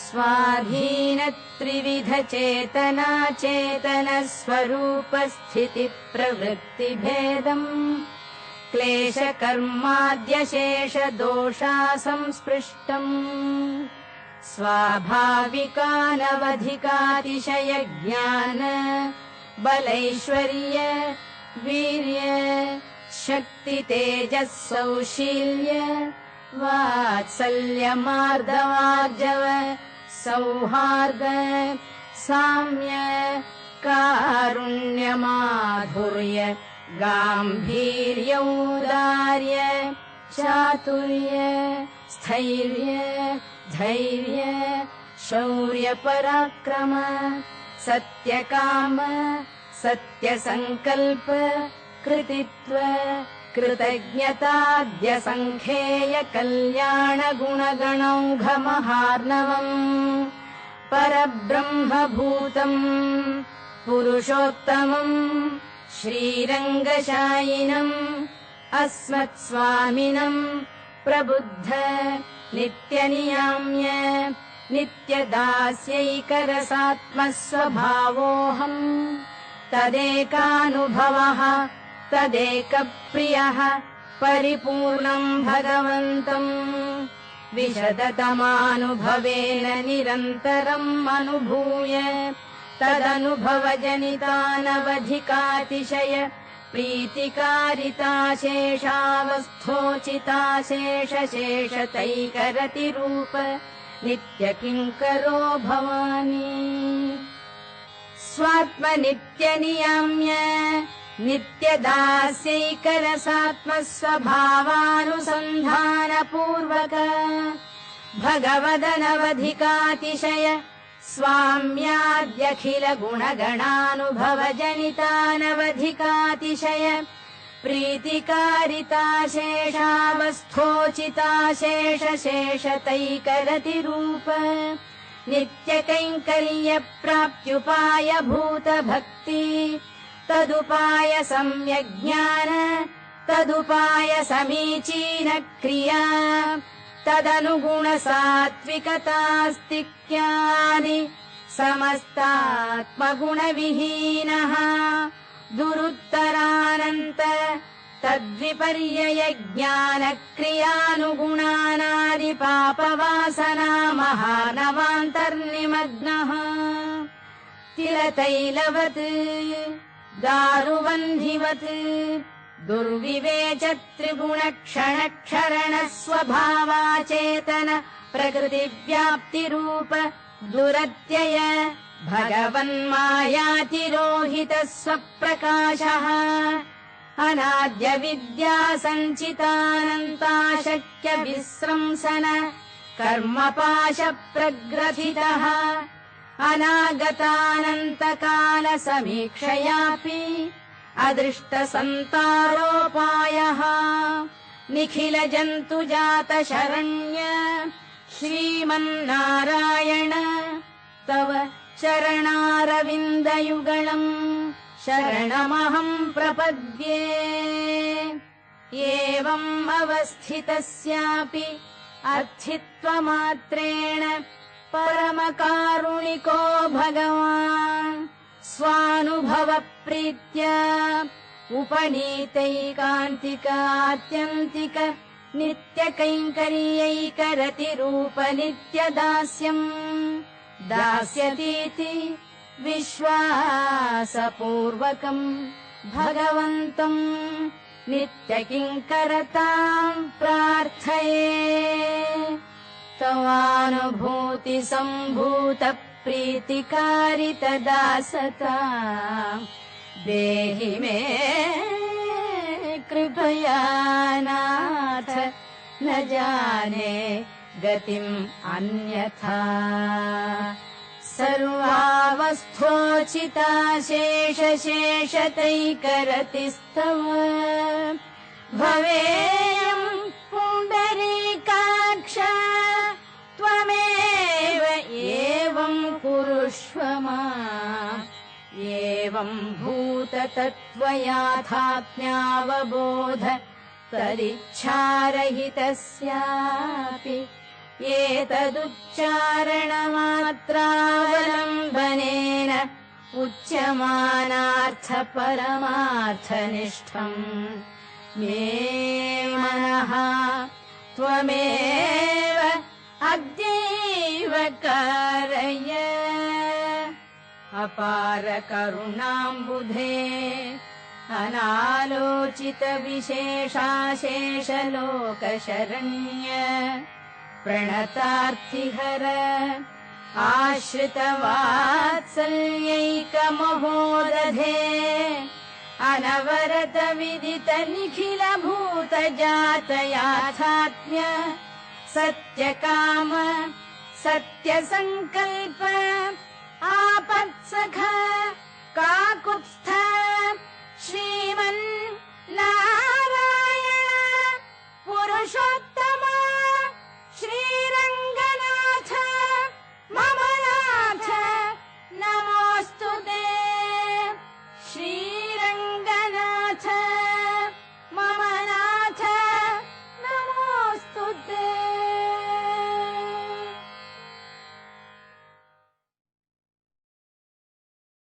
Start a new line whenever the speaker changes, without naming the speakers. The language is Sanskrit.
स्वाधीन त्रिविध चेतना चेतन स्वरूपस्थिति प्रवृत्तिभेदम् क्लेश कर्माद्यशेष दोषा संस्पृष्टम् स्वाभाविकानवधिकातिशय ज्ञान बलैश्वर्य वीर्य शक्ति तेजः सौशील्य वात्सल्य मार्दवार्जव सौहार्द साम्य कारुण्य माधुर्य गाम्भीर्यौदार्य चातुर्य स्थैर्य धैर्य शौर्य पराक्रम सत्यकाम सत्यसंकल्प कृतित्व कृतज्ञताद्य संख्येय कल्याण गुणगणौघमहार्णवम् परब्रह्मभूतम् पुरुषोत्तमम् श्रीरङ्गशायिनम् अस्मत्स्वामिनम् प्रबुद्ध नित्यनियाम्य नित्यदास्यैकरसात्मस्वभावोऽहम् तदेकानुभवः तदेकप्रियः परिपूर्णम् भगवन्तम् विशदतमानुभवेन निरन्तरम् अनुभूय तदनुभवजनितानवधिकातिशय प्रीतिकारिताशेषावस्थोचिताशेषशेषतैकरतिरूप नित्यकिङ्करो भवानि स्वात्मनित्यनियाम्य नित्यदास्यैकरसात्मस्वभावानुसन्धानपूर्वक भगवदनवधिकातिशय स्वाम्याद्यखिल गुणगणानुभवजनितानवधिकातिशय प्रीतिकारिताशेषावस्थोचिताशेषशेषतैकरतिरूप नित्यकैङ्कर्यप्राप्त्युपाय भूतभक्ति तदुपाय सम्यग्ज्ञान तदुपाय समीचीनक्रिया तदनुगुणसात्विकतास्तिक्यानि समस्तात्मगुणविहीनः दुरुत्तरानन्त तद्विपर्ययज्ञानक्रियानुगुणानादिपापवासना महानवान्तर्निमग्नः तिलतैलवत् दारुबन्धिवत् दुर्विवेच त्रिगुणक्षणक्षरणस्वभावाचेतन प्रकृतिव्याप्तिरूप दुरत्यय भगवन्मायातिरोहितः स्वप्रकाशः अनाद्य विद्या सञ्चितानन्ताशक्य विस्रंसन कर्मपाश प्रग्रथितः अनागतानन्तकाल समीक्षयापि अदृष्टसन्तारोपायः निखिल जन्तुजात शरण्य श्रीमन्नारायण तव चरणारविन्दयुगलम् शरणमहम् प्रपद्ये एवम् अवस्थितस्यापि अर्थित्वमात्रेण परमकारुणिको भगवान् स्वानुभवप्रीत्या उपनीतैकान्तिकात्यन्तिक नित्यकैङ्कर्यैकरतिरूप नित्यदास्यम् दास्यतीति विश्वासपूर्वकम् भगवन्तम् नित्यकिङ्करताम् प्रार्थये तवानुभूतिसम्भूतप्रीतिकारितदासता देहि मे कृपया नाथ न जाने गतिम् अन्यथा सर्वावस्थोचिताशेषशेषतैकरतिस्तव भवेयम् पुण्डरीकाक्ष त्वमेव एवम् कुरुष्व माम् एवम् भूततत्त्वयाथात्म्यावबोध तदिच्छारहितस्यापि एतदुच्चारणमात्रावलम्बनेन उच्यमानार्थपरमार्थनिष्ठम् मे मनः त्वमेव अद्यैव कारय अपार करुणाम्बुधे अनालोचित विशेषाशेषलोकशरण्य प्रणतार्थिहर आश्रितवात्सल्यैकमहोदधे अनवरत विदित निखिल भूत जातयाथात्म्य सत्यकाम सत्यसङ्कल्प आपत्सख काकुत्स्थ श्रीमन्